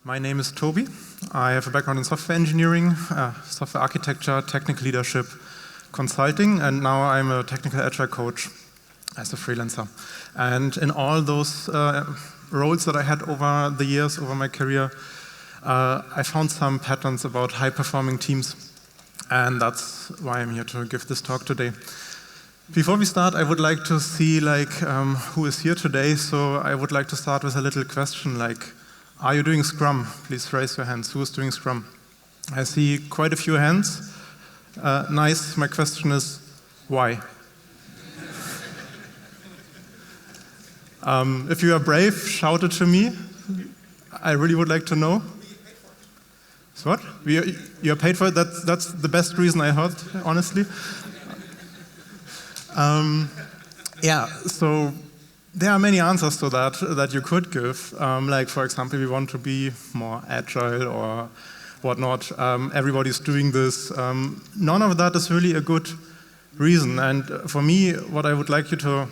My name is Toby. I have a background in software engineering, software architecture, technical leadership, consulting, and now I'm a technical agile coach as a freelancer. And in all those roles that I had over the years, over my career, I found some patterns about high-performing teams, and that's why I'm here to give this talk today. Before we start, I would like to see who is here today, so I would like to start with a little question like, are you doing Scrum? Please raise your hands. Who is doing Scrum? I see quite a few hands. Nice. My question is, why? If you are brave, shout it to me. I really would like to know. So what? You're paid for it? That's the best reason I heard, honestly. So there are many answers to that you could give. Like, for example, we want to be more agile or whatnot. Everybody's doing this. None of that is really a good reason. And for me, what I would like you to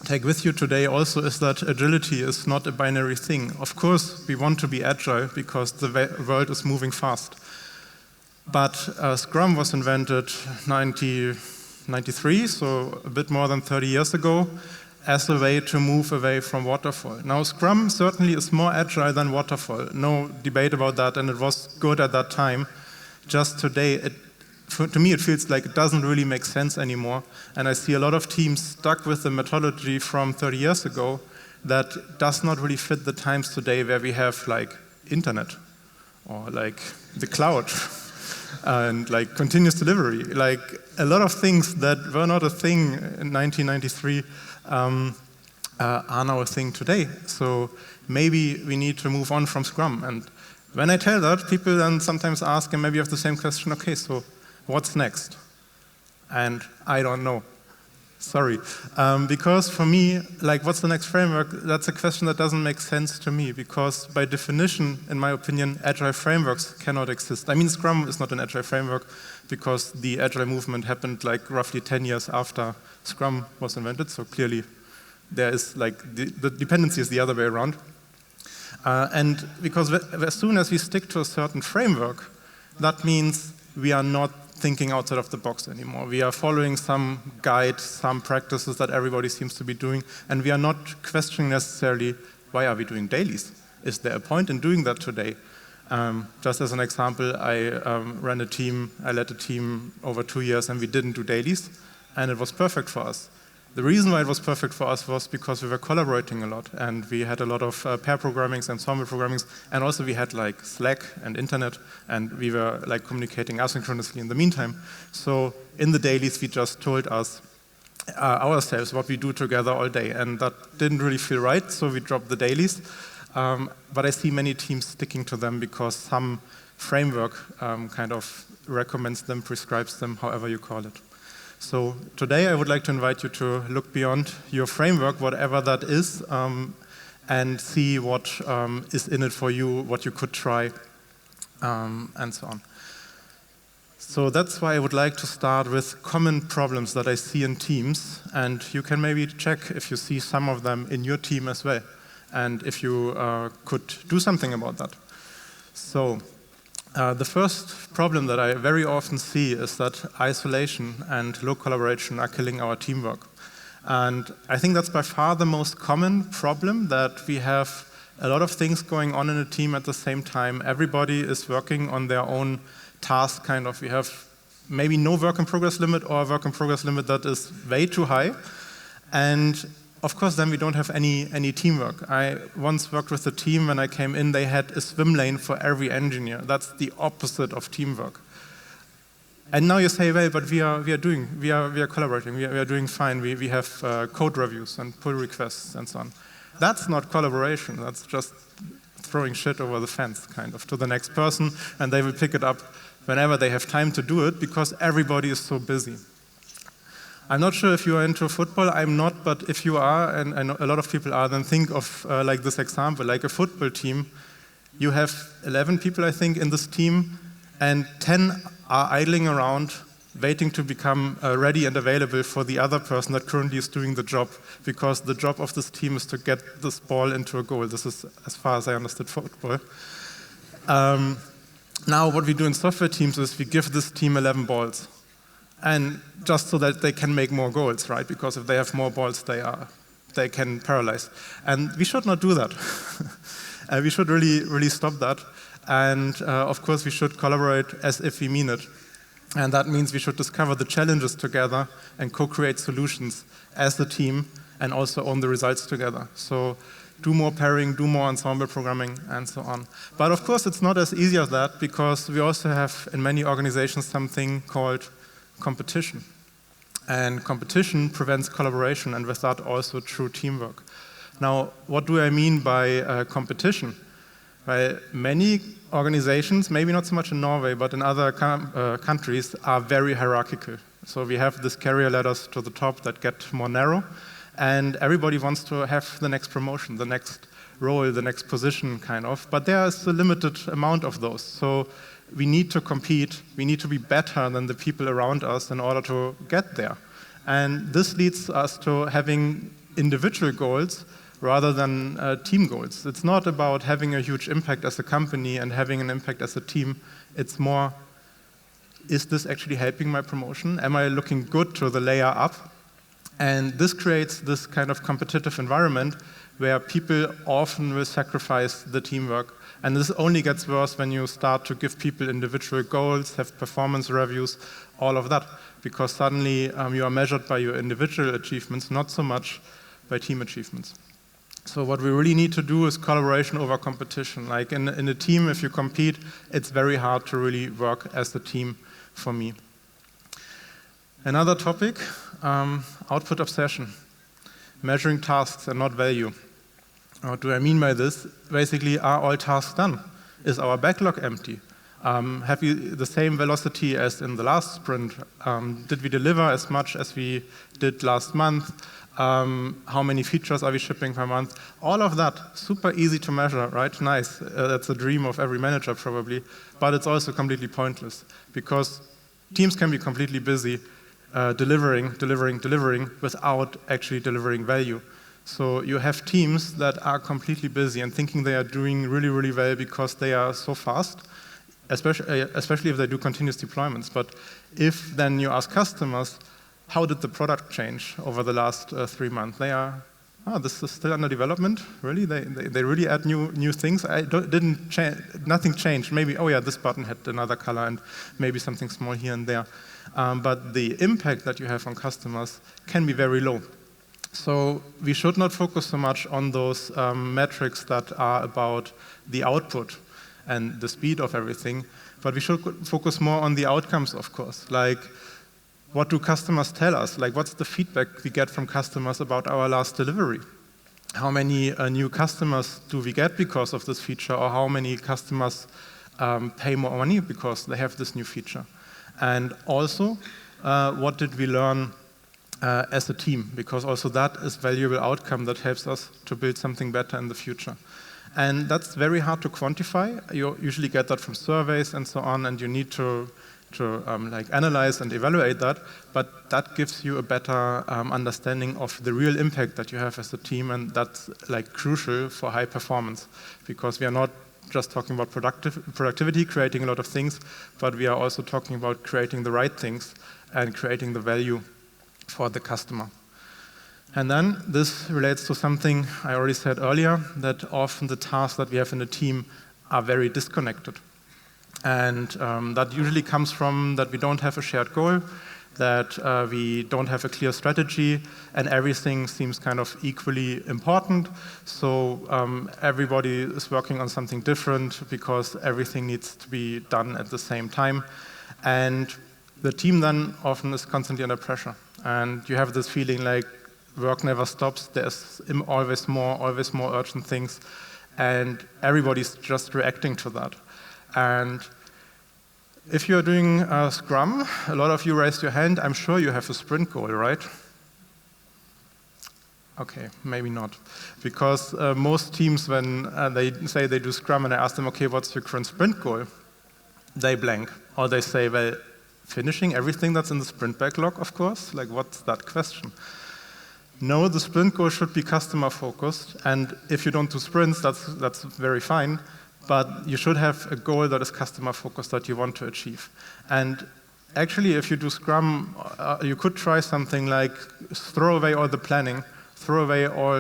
take with you today also is that agility is not a binary thing. Of course, we want to be agile because the world is moving fast. But Scrum was invented 1993, so a bit more than 30 years ago, as a way to move away from waterfall. Now, Scrum certainly is more agile than waterfall. No debate about that, and it was good at that time. Just today, to me, it feels like it doesn't really make sense anymore. And I see a lot of teams stuck with the methodology from 30 years ago that does not really fit the times today where we have internet or the cloud and continuous delivery. A lot of things that were not a thing in 1993 are now a thing today. So maybe we need to move on from Scrum. And when I tell that, people then sometimes ask, and maybe you have the same question, okay, so what's next? And I don't know. Sorry. Because for me, what's the next framework? That's a question that doesn't make sense to me, because by definition, in my opinion, agile frameworks cannot exist. I mean, Scrum is not an agile framework because the agile movement happened roughly 10 years after Scrum was invented, so clearly there is the dependency is the other way around. And because as soon as we stick to a certain framework, that means we are not thinking outside of the box anymore. We are following some guide, some practices that everybody seems to be doing, and we are not questioning necessarily, why are we doing dailies? Is there a point in doing that today? Just as an example, I led a team over 2 years, and we didn't do dailies, and it was perfect for us. The reason why it was perfect for us was because we were collaborating a lot, and we had a lot of pair programmings, ensemble programmings, and also we had Slack and internet, and we were communicating asynchronously in the meantime. So in the dailies, we just told ourselves what we do together all day, and that didn't really feel right, so we dropped the dailies. But I see many teams sticking to them because some framework kind of recommends them, prescribes them, however you call it. So today I would like to invite you to look beyond your framework, whatever that is, and see what is in it for you, what you could try, and so on. So that's why I would like to start with common problems that I see in teams, and you can maybe check if you see some of them in your team as well, and if you could do something about that. So the first problem that I very often see is that isolation and low collaboration are killing our teamwork. And I think that's by far the most common problem, that we have a lot of things going on in a team at the same time. Everybody is working on their own task, kind of. We have maybe no work in progress limit or a work in progress limit that is way too high. And of course, then we don't have any teamwork. I once worked with a team. When I came in, they had a swim lane for every engineer. That's the opposite of teamwork. And now you say, well, but we are collaborating. We are doing fine. We have code reviews and pull requests and so on. That's not collaboration. That's just throwing shit over the fence, kind of, to the next person, and they will pick it up whenever they have time to do it because everybody is so busy. I'm not sure if you are into football. I'm not, but if you are, and I know a lot of people are, then think of this example, like a football team. You have 11 people, I think, in this team, and 10 are idling around, waiting to become ready and available for the other person that currently is doing the job, because the job of this team is to get this ball into a goal. This is as far as I understood football. Now what we do in software teams is we give this team 11 balls. And just so that they can make more goals, right? Because if they have more balls, they can paralyze. And we should not do that. We should really stop that. And of course, we should collaborate as if we mean it. And that means we should discover the challenges together and co-create solutions as a team and also own the results together. So do more pairing, do more ensemble programming, and so on. But of course, it's not as easy as that, because we also have in many organizations something called competition. And competition prevents collaboration, and with that also true teamwork. Now, what do I mean by competition? Well, many organizations, maybe not so much in Norway, but in other countries, are very hierarchical. So we have these career ladders to the top that get more narrow, and everybody wants to have the next promotion, the next role, the next position, kind of. But there is a limited amount of those. So we need to compete, we need to be better than the people around us in order to get there. And this leads us to having individual goals rather than team goals. It's not about having a huge impact as a company and having an impact as a team. It's more, is this actually helping my promotion? Am I looking good to the layer up? And this creates this kind of competitive environment where people often will sacrifice the teamwork. And this only gets worse when you start to give people individual goals, have performance reviews, all of that. Because suddenly you are measured by your individual achievements, not so much by team achievements. So what we really need to do is collaboration over competition. Like in a team, if you compete, it's very hard to really work as a team for me. Another topic, output obsession. Measuring tasks and not value. What do I mean by this? Basically, are all tasks done? Is our backlog empty? Have we the same velocity as in the last sprint? Did we deliver as much as we did last month? How many features are we shipping per month? All of that, super easy to measure, right? Nice. That's a dream of every manager probably. But it's also completely pointless because teams can be completely busy delivering without actually delivering value. So you have teams that are completely busy and thinking they are doing really, really well because they are so fast, especially if they do continuous deployments. But if then you ask customers, how did the product change over the last 3 months? They are, this is still under development, really? They really add new things? Nothing changed. Maybe, oh yeah, this button had another color and maybe something small here and there. But the impact that you have on customers can be very low. So we should not focus so much on those metrics that are about the output and the speed of everything, but we should focus more on the outcomes, of course. Like, what do customers tell us? Like, what's the feedback we get from customers about our last delivery? How many new customers do we get because of this feature, or how many customers pay more money because they have this new feature? And also, what did we learn as a team, because also that is valuable outcome that helps us to build something better in the future. And that's very hard to quantify. You usually get that from surveys and so on, and you need to like analyze and evaluate that, but that gives you a better understanding of the real impact that you have as a team, and that's like crucial for high performance, because we are not just talking about productivity, creating a lot of things, but we are also talking about creating the right things and creating the value for the customer. And then this relates to something I already said earlier, that often the tasks that we have in a team are very disconnected. And that usually comes from that we don't have a shared goal, that we don't have a clear strategy, and everything seems kind of equally important. So everybody is working on something different because everything needs to be done at the same time. And the team then often is constantly under pressure. And you have this feeling like work never stops, there's always more urgent things, and everybody's just reacting to that. And if you're doing Scrum, a lot of you raised your hand, I'm sure you have a sprint goal, right? Okay, maybe not. Because most teams, when they say they do Scrum and I ask them, okay, what's your current sprint goal? They blank, or they say, well, finishing everything that's in the sprint backlog, of course? Like, what's that question? No, the sprint goal should be customer focused, and if you don't do sprints, that's very fine, but you should have a goal that is customer focused that you want to achieve. And actually, if you do Scrum, you could try something like throw away all the planning, throw away all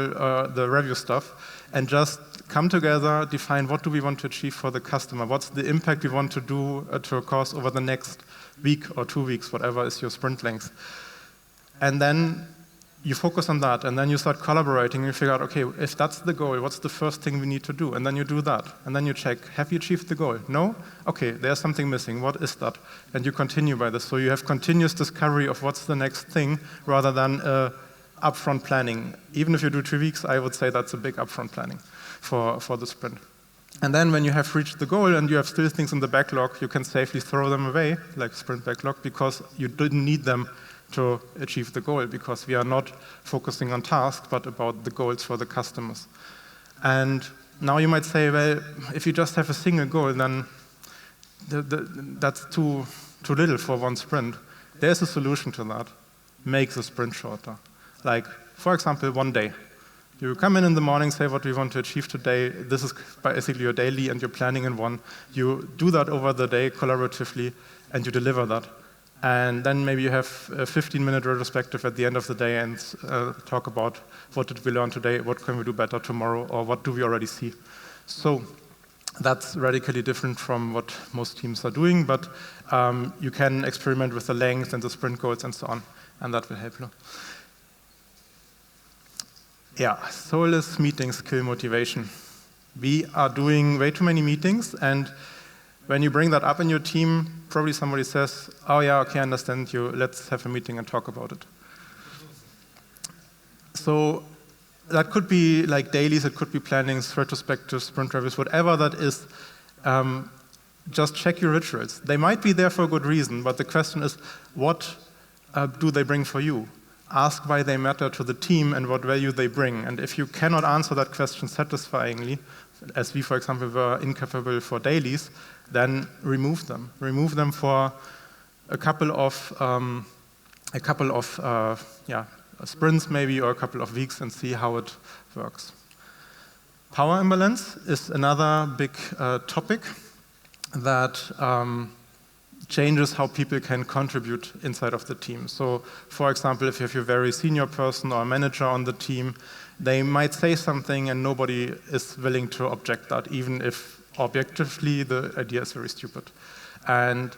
the review stuff, and just come together, define what do we want to achieve for the customer, what's the impact we want to do to cause over the next week or 2 weeks, whatever is your sprint length. And then you focus on that, and then you start collaborating, and you figure out, okay, if that's the goal, what's the first thing we need to do? And then you do that, and then you check, have you achieved the goal? No? Okay, there's something missing, what is that? And you continue by this, so you have continuous discovery of what's the next thing, rather than upfront planning. Even if you do 3 weeks, I would say that's a big upfront planning for the sprint. And then when you have reached the goal and you have still things in the backlog, you can safely throw them away, like sprint backlog, because you didn't need them to achieve the goal, because we are not focusing on tasks, but about the goals for the customers. And now you might say, well, if you just have a single goal, then that's too little for one sprint. There's a solution to that. Make the sprint shorter. Like, for example, 1 day. You come in the morning, say what we want to achieve today. This is basically your daily, and you're planning in one. You do that over the day collaboratively, and you deliver that. And then maybe you have a 15-minute retrospective at the end of the day and talk about what did we learn today, what can we do better tomorrow, or what do we already see. So that's radically different from what most teams are doing, but you can experiment with the length and the sprint goals and so on, and that will help you. Yeah, soulless meetings kill motivation. We are doing way too many meetings, and when you bring that up in your team, probably somebody says, oh yeah, okay, I understand you, let's have a meeting and talk about it. So that could be like dailies, it could be plannings, retrospectives, sprint reviews, whatever that is. Just check your rituals. They might be there for a good reason, but the question is, what do they bring for you? Ask why they matter to the team and what value they bring. And if you cannot answer that question satisfyingly, as we, for example, were incapable for dailies, then remove them. Remove them for a couple of sprints maybe, or a couple of weeks, and see how it works. Power imbalance is another big topic that changes how people can contribute inside of the team. So, for example, if you have a very senior person or a manager on the team, they might say something and nobody is willing to object that, even if objectively the idea is very stupid. And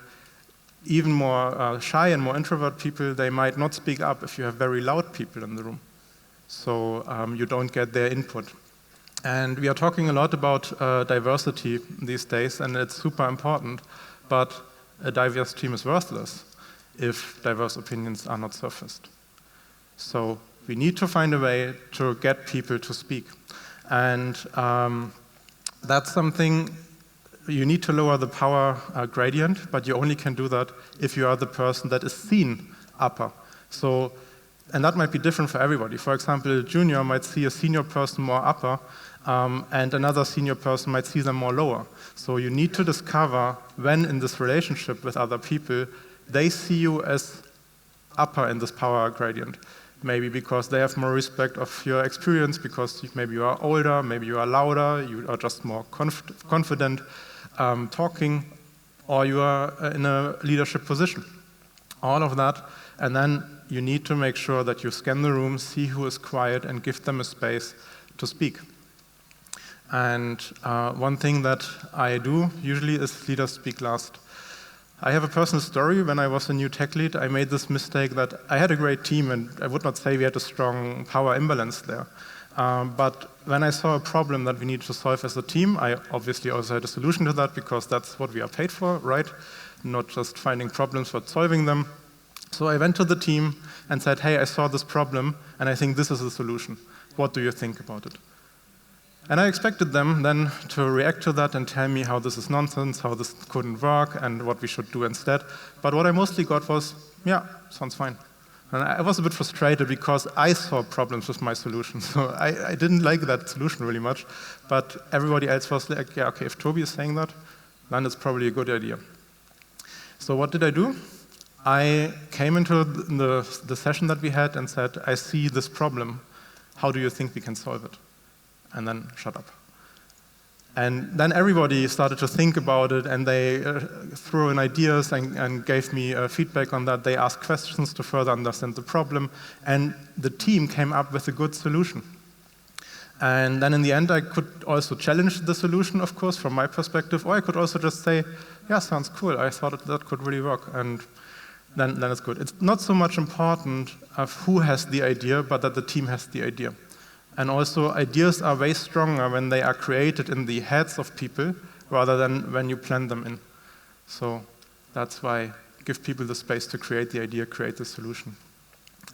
even more shy and more introvert people, they might not speak up if you have very loud people in the room. So you don't get their input. And we are talking a lot about diversity these days, and it's super important, but a diverse team is worthless if diverse opinions are not surfaced. So we need to find a way to get people to speak. And that's something, you need to lower the power gradient, but you only can do that if you are the person that is seen upper. So, and that might be different for everybody. For example, a junior might see a senior person more upper, and another senior person might see them more lower. So you need to discover when in this relationship with other people, they see you as upper in this power gradient. Maybe because they have more respect of your experience, because maybe you are older, maybe you are louder, you are just more confident talking, or you are in a leadership position. All of that, and then you need to make sure that you scan the room, see who is quiet, and give them a space to speak. And one thing that I do usually is leaders speak last. I have a personal story. When I was a new tech lead, I made this mistake that I had a great team, and I would not say we had a strong power imbalance there. But when I saw a problem that we needed to solve as a team, I obviously also had a solution to that, because that's what we are paid for, right? Not just finding problems, but solving them. So I went to the team and said, hey, I saw this problem, and I think this is the solution. What do you think about it? And I expected them then to react to that and tell me how this is nonsense, how this couldn't work, and what we should do instead. But what I mostly got was, yeah, sounds fine. And I was a bit frustrated because I saw problems with my solution. So I didn't like that solution really much. But everybody else was like, yeah, okay, if Toby is saying that, then it's probably a good idea. So what did I do? I came into the session that we had and said, I see this problem. How do you think we can solve it? And then shut up. And then everybody started to think about it, and they threw in ideas and gave me feedback on that. They asked questions to further understand the problem, and the team came up with a good solution. And then in the end, I could also challenge the solution, of course, from my perspective, or I could also just say, yeah, sounds cool. I thought that could really work, and then it's good. It's not so much important of who has the idea, but that the team has the idea. And also, ideas are way stronger when they are created in the heads of people rather than when you plan them in. So that's why give people the space to create the idea, create the solution.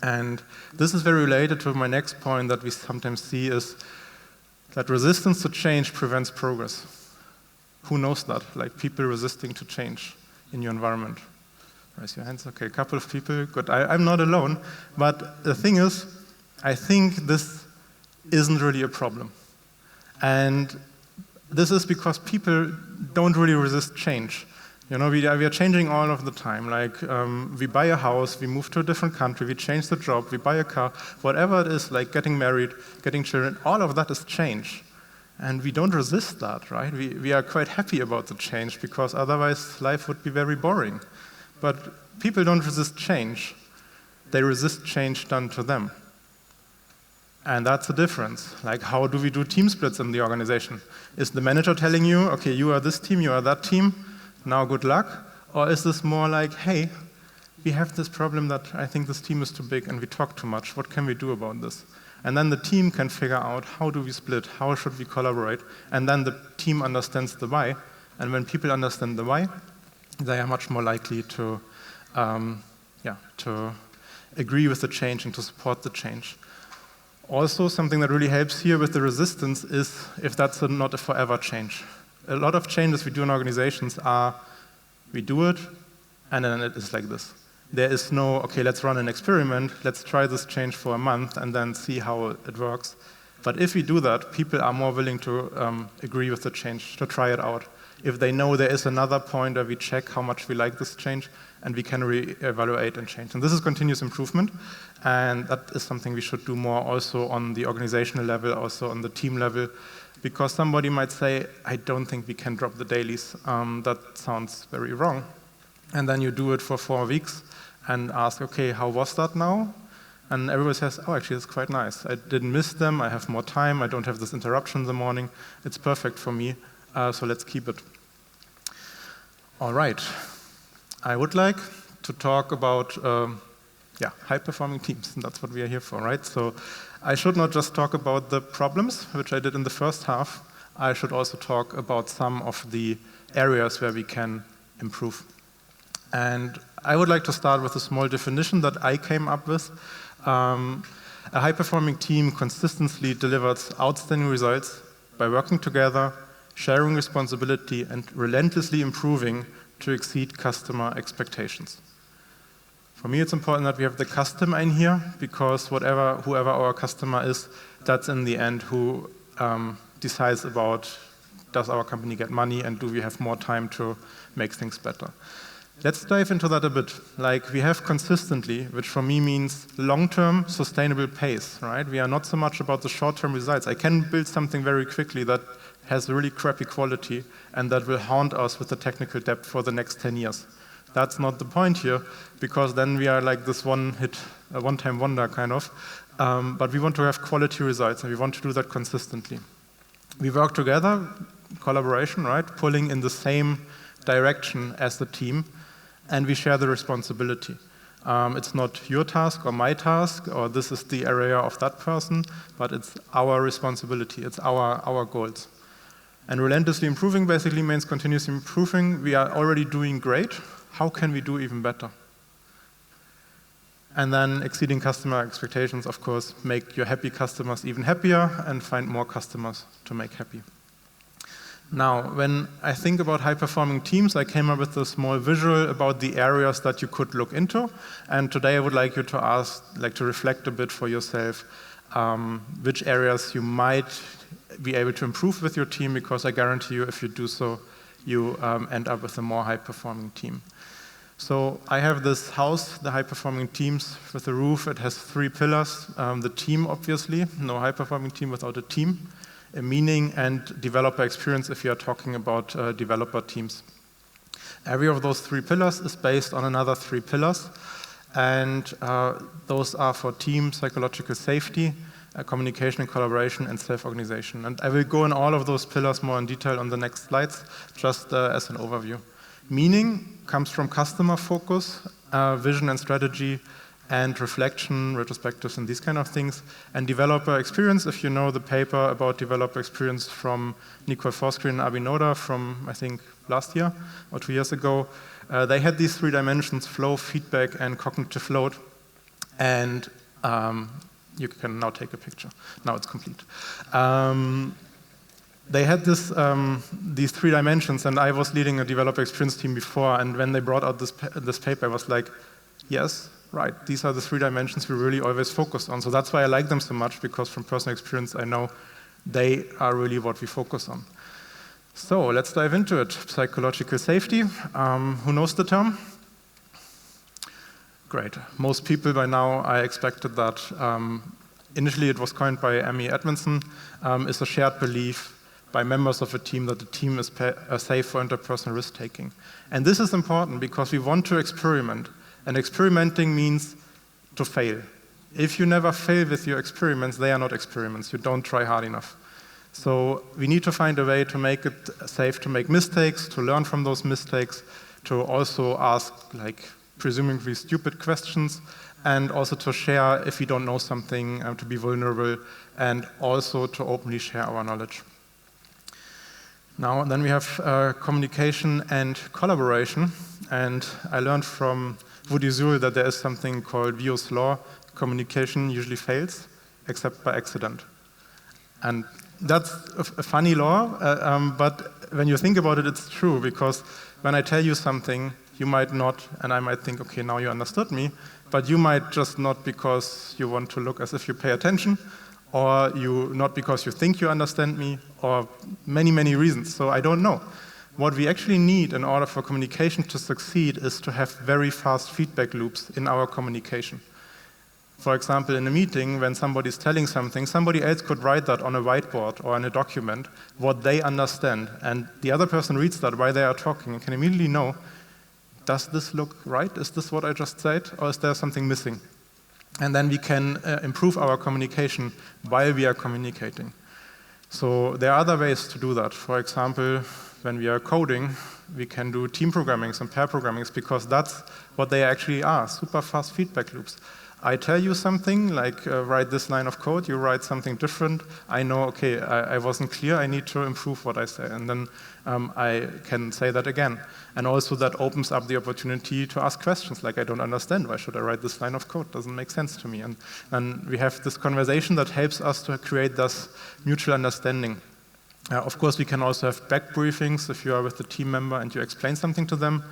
And this is very related to my next point that we sometimes see is that resistance to change prevents progress. Who knows that? Like people resisting to change in your environment. Raise your hands. Okay, a couple of people. Good. I'm not alone. But the thing is, I think this isn't really a problem. And this is because people don't really resist change. You know, we are changing all of the time. Like, we buy a house, we move to a different country, we change the job, we buy a car, whatever it is, like getting married, getting children, all of that is change. And we don't resist that, right? We are quite happy about the change because otherwise life would be very boring. But people don't resist change. They resist change done to them. And that's the difference. Like, how do we do team splits in the organization? Is the manager telling you, okay, you are this team, you are that team, now good luck? Or is this more like, hey, we have this problem that I think this team is too big and we talk too much. What can we do about this? And then the team can figure out how do we split, how should we collaborate, and then the team understands the why. And when people understand the why, they are much more likely to agree with the change and to support the change. Also, something that really helps here with the resistance is if that's not a forever change. A lot of changes we do in organizations are, we do it, and then it is like this. There is no, okay, let's run an experiment, let's try this change for a month, and then see how it works. But if we do that, people are more willing to agree with the change, to try it out. If they know there is another point where we check how much we like this change, and we can re-evaluate and change. And this is continuous improvement, and that is something we should do more also on the organizational level, also on the team level, because somebody might say, I don't think we can drop the dailies. That sounds very wrong. And then you do it for 4 weeks and ask, okay, how was that now? And everybody says, oh, actually, it's quite nice. I didn't miss them, I have more time, I don't have this interruption in the morning. It's perfect for me, so let's keep it. All right. I would like to talk about high-performing teams, and that's what we are here for, right? So I should not just talk about the problems, which I did in the first half. I should also talk about some of the areas where we can improve. And I would like to start with a small definition that I came up with. A high-performing team consistently delivers outstanding results by working together, sharing responsibility, and relentlessly improving to exceed customer expectations. For me, it's important that we have the customer in here because whoever our customer is, that's in the end who decides about does our company get money and do we have more time to make things better. Let's dive into that a bit. Like we have consistently, which for me means long-term sustainable pace, right? We are not so much about the short-term results. I can build something very quickly that has really crappy quality and that will haunt us with the technical debt for the next 10 years. That's not the point here, because then we are like this one-time wonder kind of. But we want to have quality results, and we want to do that consistently. We work together, collaboration, right? Pulling in the same direction as the team, and we share the responsibility. It's not your task or my task, or this is the area of that person, but it's our responsibility, it's our goals. And relentlessly improving basically means continuously improving. We are already doing great. How can we do even better? And then exceeding customer expectations, of course, make your happy customers even happier and find more customers to make happy. Now, when I think about high-performing teams, I came up with a small visual about the areas that you could look into. And today I would like you to reflect a bit for yourself which areas you might be able to improve with your team, because I guarantee you if you do so, you end up with a more high-performing team. So I have this house, the high-performing teams with a roof. It has 3 pillars. The team, obviously. No high-performing team without a team. meaning, and developer experience if you are talking about developer teams. Every of those 3 pillars is based on another 3 pillars, and those are for team psychological safety, communication and collaboration, and self-organization. And I will go in all of those pillars more in detail on the next slides, just as an overview. Meaning comes from customer focus, vision and strategy, and reflection, retrospectives, and these kind of things. And developer experience, if you know the paper about developer experience from Nicole Forsgren and Abinoda from, I think, last year or 2 years ago, they had these 3 dimensions: flow, feedback, and cognitive load. And you can now take a picture. Now it's complete. They had these 3 dimensions, and I was leading a developer experience team before, and when they brought out this paper, I was like, yes, right, these are the 3 dimensions we really always focus on. So that's why I like them so much, because from personal experience, I know they are really what we focus on. So let's dive into it. Psychological safety. Who knows the term? Great. Most people by now, I expected that. Initially, it was coined by Amy Edmondson. It's a shared belief by members of a team that the team is safe for interpersonal risk-taking. And this is important because we want to experiment. And experimenting means to fail. If you never fail with your experiments, they are not experiments. You don't try hard enough. So we need to find a way to make it safe to make mistakes, to learn from those mistakes, to also ask, like, presumably stupid questions, and also to share if we don't know something, to be vulnerable, and also to openly share our knowledge. Now, then we have communication and collaboration, and I learned from Woody Zuhl that there is something called Vio's law. Communication usually fails, except by accident. And that's a funny law, but when you think about it, it's true, because when I tell you something, you might not, and I might think, okay, now you understood me, but you might just not because you want to look as if you pay attention, or not because you think you understand me, or many, many reasons. So I don't know. What we actually need in order for communication to succeed is to have very fast feedback loops in our communication. For example, in a meeting, when somebody's telling something, somebody else could write that on a whiteboard or in a document, what they understand, and the other person reads that while they are talking and can immediately know, does this look right? Is this what I just said, or is there something missing? And then we can improve our communication while we are communicating. So there are other ways to do that. For example, when we are coding, we can do team programming and pair programming, because that's what they actually are, super fast feedback loops. I tell you something, like write this line of code, you write something different, I know, okay, I wasn't clear, I need to improve what I say, and then I can say that again. And also that opens up the opportunity to ask questions, like I don't understand, why should I write this line of code, doesn't make sense to me. And we have this conversation that helps us to create this mutual understanding. Of course, we can also have back briefings if you are with the team member and you explain something to them.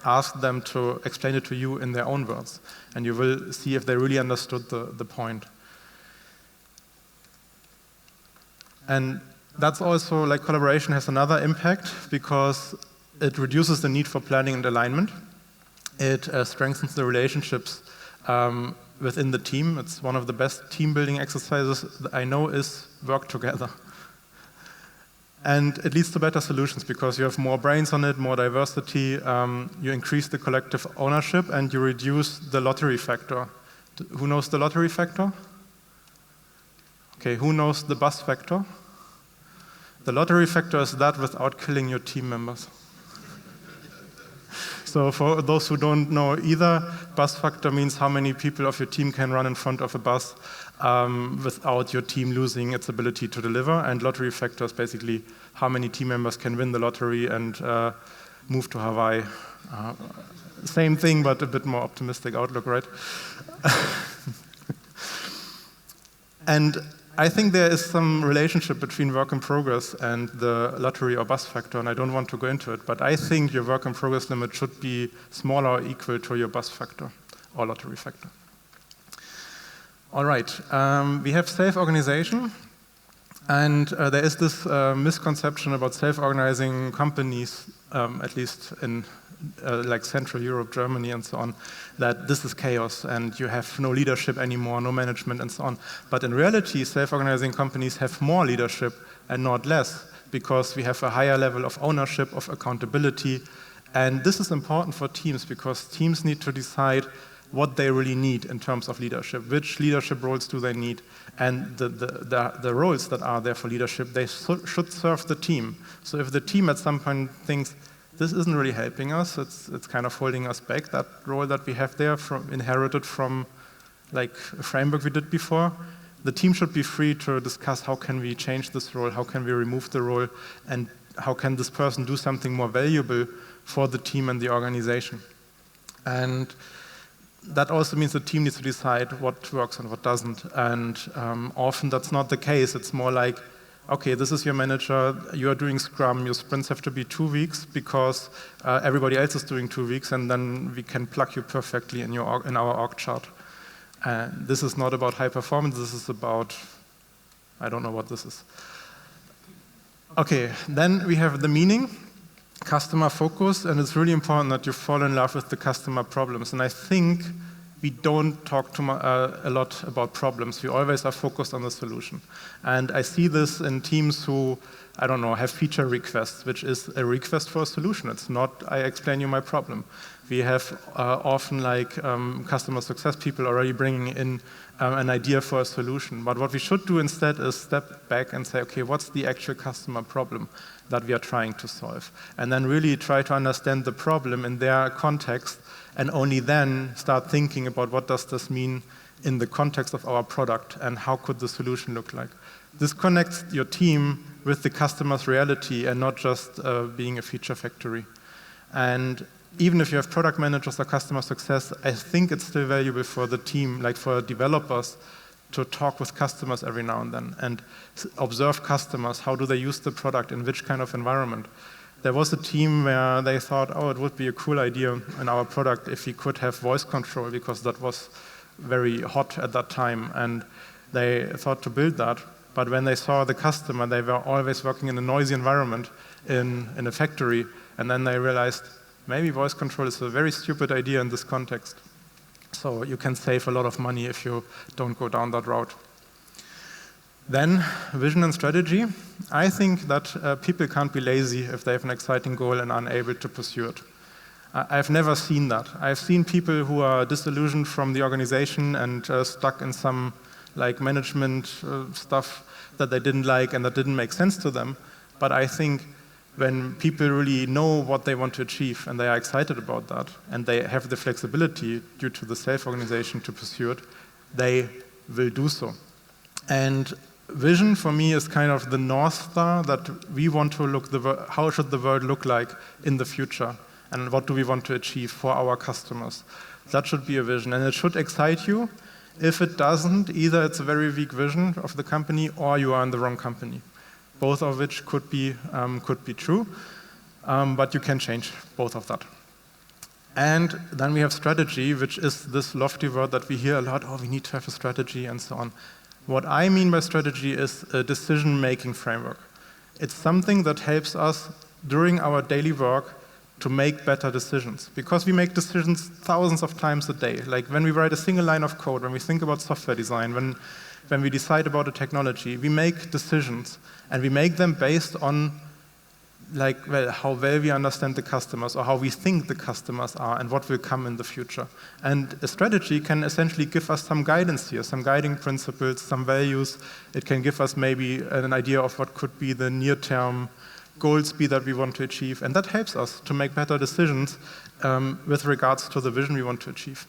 Ask them to explain it to you in their own words, and you will see if they really understood the point. And that's also, like, collaboration has another impact because it reduces the need for planning and alignment. It strengthens the relationships within the team. It's one of the best team building exercises that I know is work together. And it leads to better solutions because you have more brains on it, more diversity, you increase the collective ownership, and you reduce the lottery factor. Who knows the lottery factor? Okay, who knows the bus factor? The lottery factor is that without killing your team members. So for those who don't know either, bus factor means how many people of your team can run in front of a bus without your team losing its ability to deliver. And lottery factor is basically how many team members can win the lottery and move to Hawaii. Same thing, but a bit more optimistic outlook, right? And I think there is some relationship between work in progress and the lottery or bus factor, and I don't want to go into it, but I think your work in progress limit should be smaller or equal to your bus factor or lottery factor. All right, we have self-organization, and there is this misconception about self-organizing companies, at least in like Central Europe, Germany, and so on, that this is chaos and you have no leadership anymore, no management, and so on. But in reality, self-organizing companies have more leadership and not less, because we have a higher level of ownership, of accountability. And this is important for teams, because teams need to decide what they really need in terms of leadership. Which leadership roles do they need? And the roles that are there for leadership, they should serve the team. So if the team at some point thinks, this isn't really helping us, it's kind of holding us back, that role that we have there inherited from like a framework we did before, the team should be free to discuss how can we change this role, how can we remove the role, and how can this person do something more valuable for the team and the organization. And that also means the team needs to decide what works and what doesn't. And often that's not the case. It's more like, okay, this is your manager, you are doing Scrum, your sprints have to be 2 weeks because everybody else is doing 2 weeks, and then we can plug you perfectly in our org chart. And this is not about high performance, this is about, I don't know what this is. Okay, then we have the meaning, customer focus, and it's really important that you fall in love with the customer problems. And I think we don't talk a lot about problems. We always are focused on the solution. And I see this in teams who, I don't know, have feature requests, which is a request for a solution. It's not, I explain you my problem. We have often like customer success people already bringing in an idea for a solution. But what we should do instead is step back and say, okay, what's the actual customer problem that we are trying to solve? And then really try to understand the problem in their context, and only then start thinking about what does this mean in the context of our product and how could the solution look like. This connects your team with the customer's reality and not just being a feature factory. And even if you have product managers or customer success, I think it's still valuable for the team, like for developers, to talk with customers every now and then and observe customers. How do they use the product, in which kind of environment? There was a team where they thought, oh, it would be a cool idea in our product if we could have voice control, because that was very hot at that time, and they thought to build that. But when they saw the customer, they were always working in a noisy environment in a factory, and then they realized maybe voice control is a very stupid idea in this context. So you can save a lot of money if you don't go down that route. Then, vision and strategy. I think that people can't be lazy if they have an exciting goal and are unable to pursue it. I've never seen that. I've seen people who are disillusioned from the organization and stuck in some like management stuff that they didn't like and that didn't make sense to them. But I think when people really know what they want to achieve and they are excited about that and they have the flexibility due to the self-organization to pursue it, they will do so. And vision for me is kind of the North Star that we want to look, how should the world look like in the future, and what do we want to achieve for our customers. That should be a vision, and it should excite you. If it doesn't, either it's a very weak vision of the company or you are in the wrong company. Both of which could be true, but you can change both of that. And then we have strategy, which is this lofty word that we hear a lot, oh, we need to have a strategy and so on. What I mean by strategy is a decision-making framework. It's something that helps us during our daily work to make better decisions, because we make decisions thousands of times a day. Like when we write a single line of code, when we think about software design, when we decide about a technology, we make decisions, and we make them based on how well we understand the customers or how we think the customers are and what will come in the future. And a strategy can essentially give us some guidance here, some guiding principles, some values. It can give us maybe an idea of what could be the near-term goals that we want to achieve. And that helps us to make better decisions with regards to the vision we want to achieve.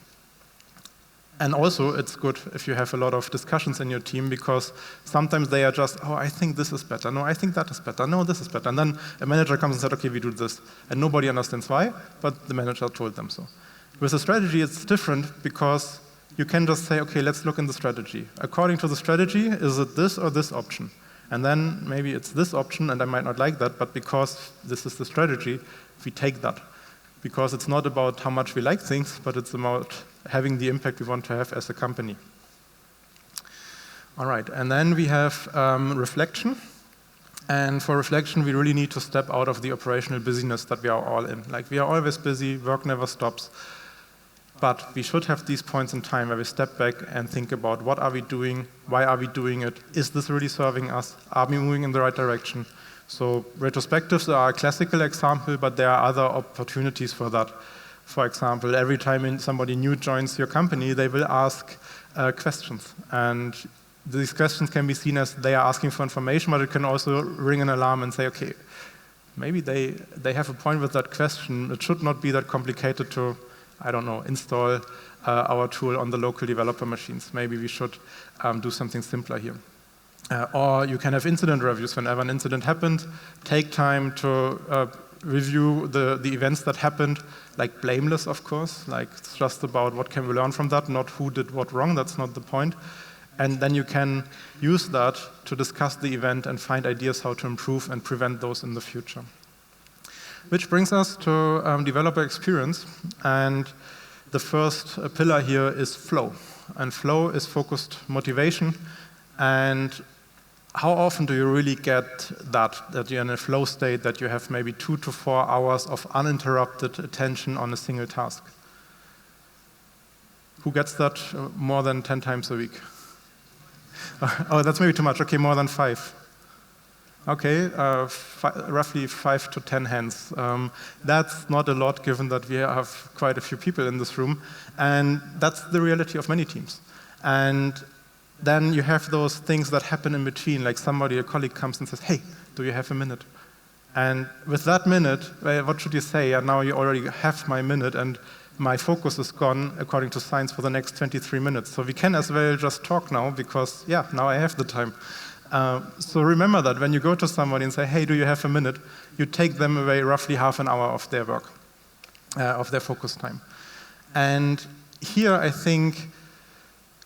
And also, it's good if you have a lot of discussions in your team, because sometimes they are just, oh, I think this is better. No, I think that is better. No, this is better. And then a manager comes and says, okay, we do this. And nobody understands why, but the manager told them so. With a strategy, it's different, because you can just say, okay, let's look in the strategy. According to the strategy, is it this or this option? And then maybe it's this option, and I might not like that, but because this is the strategy, we take that. Because it's not about how much we like things, but it's about having the impact we want to have as a company. All right, and then we have reflection. And for reflection, we really need to step out of the operational busyness that we are all in. Like, we are always busy, work never stops. But we should have these points in time where we step back and think about what are we doing, why are we doing it, is this really serving us, are we moving in the right direction? So retrospectives are a classical example, but there are other opportunities for that. For example, every time somebody new joins your company, they will ask questions. And these questions can be seen as they are asking for information, but it can also ring an alarm and say, okay, maybe they have a point with that question. It should not be that complicated to, I don't know, install our tool on the local developer machines. Maybe we should do something simpler here. Or you can have incident reviews whenever an incident happened. Take time to review the events that happened, like blameless, of course. Like it's just about what can we learn from that, not who did what wrong. That's not the point. And then you can use that to discuss the event and find ideas how to improve and prevent those in the future. Which brings us to developer experience. And the first pillar here is flow. And flow is focused motivation. And how often do you really get that you're in a flow state, that you have maybe 2 to 4 hours of uninterrupted attention on a single task? Who gets that more than 10 times a week? Oh, that's maybe too much. Okay, more than 5. Okay, roughly 5 to 10 hands. That's not a lot, given that we have quite a few people in this room. And that's the reality of many teams. And then you have those things that happen in between, like a colleague comes and says, hey, do you have a minute? And with that minute, what should you say? And now you already have my minute, and my focus is gone, according to science, for the next 23 minutes. So we can as well just talk now, because, yeah, now I have the time. So remember that when you go to somebody and say, hey, do you have a minute? You take them away roughly half an hour of their work, of their focus time. And here I think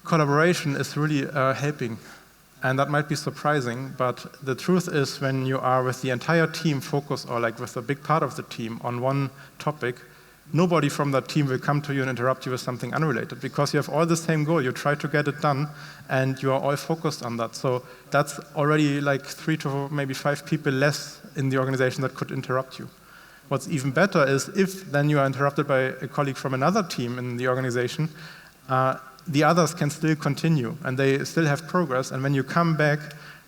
collaboration is really helping. And that might be surprising, but the truth is when you are with the entire team focused, or like with a big part of the team on one topic, nobody from that team will come to you and interrupt you with something unrelated, because you have all the same goal. You try to get it done, and you are all focused on that. So that's already like 3 to maybe 5 people less in the organization that could interrupt you. What's even better is if then you are interrupted by a colleague from another team in the organization, the others can still continue, and they still have progress. And when you come back,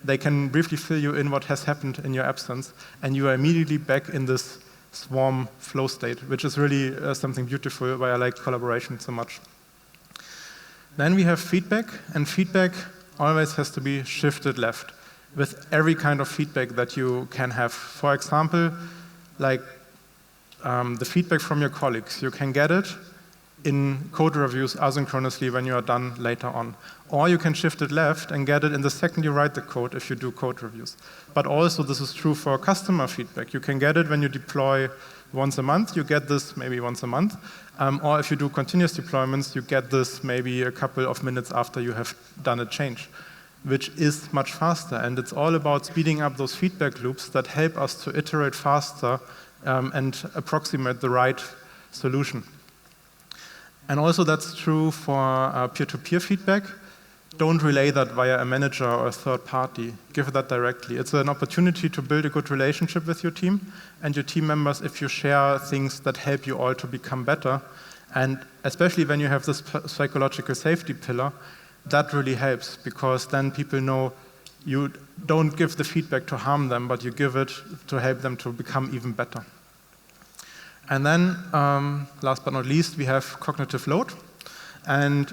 they can briefly fill you in what has happened in your absence, and you are immediately back in this swarm flow state, which is really something beautiful, why I like collaboration so much. Then we have feedback, and feedback always has to be shifted left with every kind of feedback that you can have. For example, like the feedback from your colleagues, you can get it in code reviews asynchronously when you are done later on. Or you can shift it left and get it in the second you write the code if you do code reviews. But also this is true for customer feedback. You can get it when you deploy once a month, you get this maybe once a month. Or if you do continuous deployments, you get this maybe a couple of minutes after you have done a change, which is much faster. And it's all about speeding up those feedback loops that help us to iterate faster and approximate the right solution. And also that's true for peer-to-peer feedback. Don't relay that via a manager or a third party. Give that directly. It's an opportunity to build a good relationship with your team and your team members if you share things that help you all to become better. And especially when you have this psychological safety pillar, that really helps, because then people know you don't give the feedback to harm them, but you give it to help them to become even better. And then, last but not least, we have cognitive load. And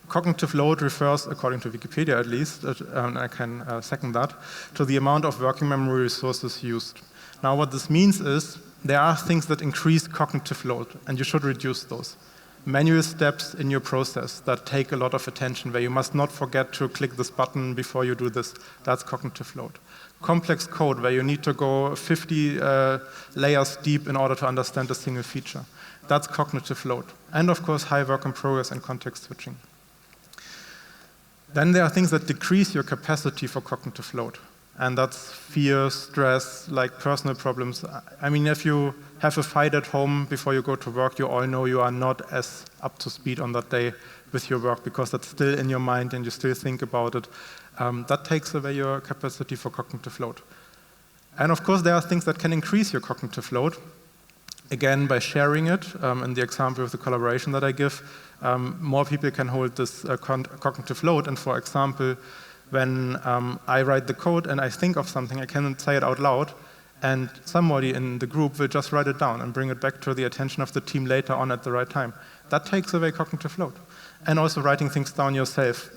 cognitive load refers, according to Wikipedia at least, and I can second that, to the amount of working memory resources used. Now, what this means is there are things that increase cognitive load, and you should reduce those. Manual steps in your process that take a lot of attention, where you must not forget to click this button before you do this. That's cognitive load. Complex code, where you need to go 50 layers deep in order to understand a single feature. That's cognitive load. And of course, high work in progress and context switching. Then there are things that decrease your capacity for cognitive load. And that's fear, stress, like personal problems. I mean, if you have a fight at home before you go to work, you all know you are not as up to speed on that day with your work, because that's still in your mind and you still think about it. That takes away your capacity for cognitive load. And of course, there are things that can increase your cognitive load. again, by sharing it, in the example of the collaboration that I give, more people can hold this cognitive load. And for example, when I write the code and I think of something, I can say it out loud, and somebody in the group will just write it down and bring it back to the attention of the team later on at the right time. That takes away cognitive load. And also writing things down yourself.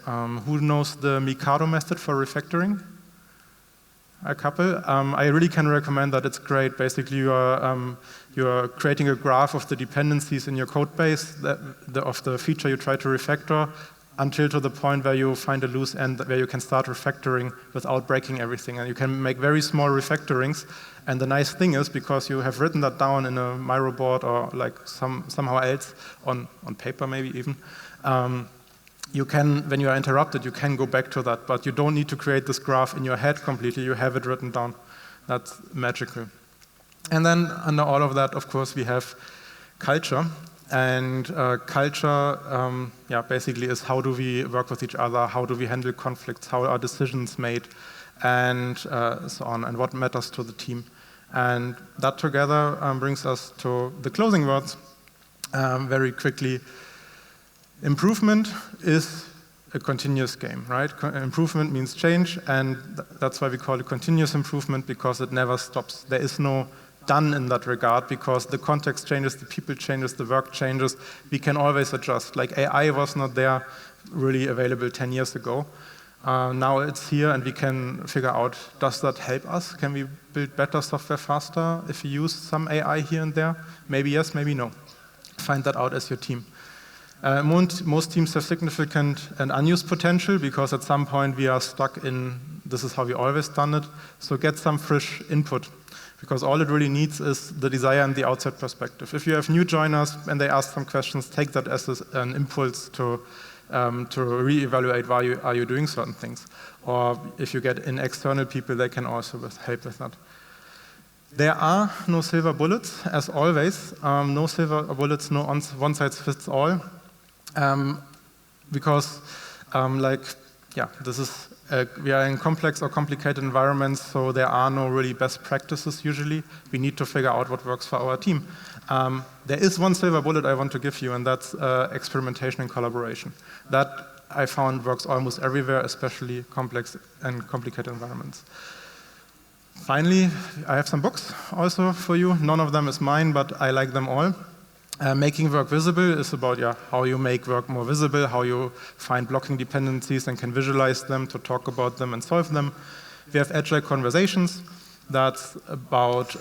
Who knows the Mikado method for refactoring? A couple. I really can recommend that. It's great. Basically, you are creating a graph of the dependencies in your code base of the feature you try to refactor, until to the point where you find a loose end where you can start refactoring without breaking everything. And you can make very small refactorings. And the nice thing is, because you have written that down in a Miro board or like somehow else, on paper maybe even, you can, when you are interrupted, you can go back to that. But you don't need to create this graph in your head completely. You have it written down. That's magical. And then under all of that, of course, we have culture. And culture, basically is how do we work with each other, how do we handle conflicts, how are decisions made, and so on, and what matters to the team. And that together brings us to the closing words very quickly. Improvement is a continuous game, right? Improvement means change, and that's why we call it continuous improvement, because it never stops. There is no done in that regard, because the context changes, the people changes, the work changes. We can always adjust. Like AI was not there really available 10 years ago. Now it's here, and we can figure out, does that help us? Can we build better software faster if we use some AI here and there? Maybe yes, maybe no. Find that out as your team. Most teams have significant and unused potential, because at some point we are stuck in, this is how we always done it. So get some fresh input, because all it really needs is the desire and the outside perspective. If you have new joiners and they ask some questions, take that as an impulse to reevaluate why are you doing certain things. Or if you get in external people, they can also help with that. There are no silver bullets, as always. No silver bullets, no one size fits all. Because this is we are in complex or complicated environments, so there are no really best practices usually. We need to figure out what works for our team. There is one silver bullet I want to give you, and that's experimentation and collaboration. That I found works almost everywhere, especially complex and complicated environments. Finally, I have some books also for you. None of them is mine, but I like them all. Making work visible is about how you make work more visible, how you find blocking dependencies and can visualize them to talk about them and solve them. We have agile conversations. That's about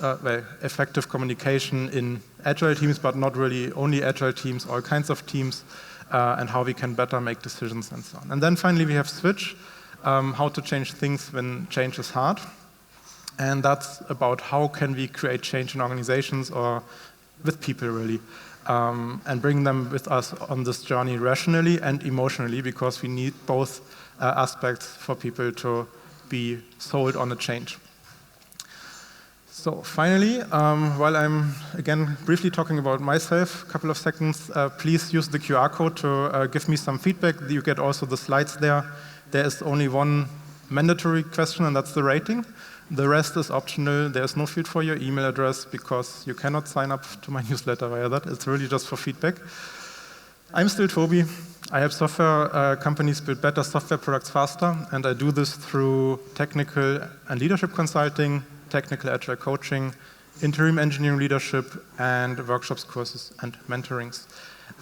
effective communication in agile teams, but not really only agile teams, all kinds of teams, and how we can better make decisions and so on. And then finally we have switch, how to change things when change is hard. And that's about how can we create change in organizations or with people really, and bring them with us on this journey rationally and emotionally, because we need both aspects for people to be sold on a change. So finally, while I'm again briefly talking about myself, a couple of seconds, please use the QR code to give me some feedback. You get also the slides there. There is only one mandatory question, and that's the rating. The rest is optional. There's no field for your email address, because you cannot sign up to my newsletter via that. It's really just for feedback. I'm still Toby. I help software companies build better software products faster, and I do this through technical and leadership consulting, technical agile coaching, interim engineering leadership, and workshops, courses, and mentorings.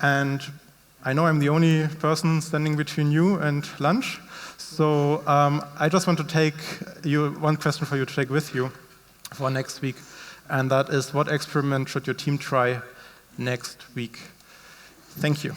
And I know I'm the only person standing between you and lunch. So I just want to take one question for you to take with you for next week, and that is, what experiment should your team try next week? Thank you.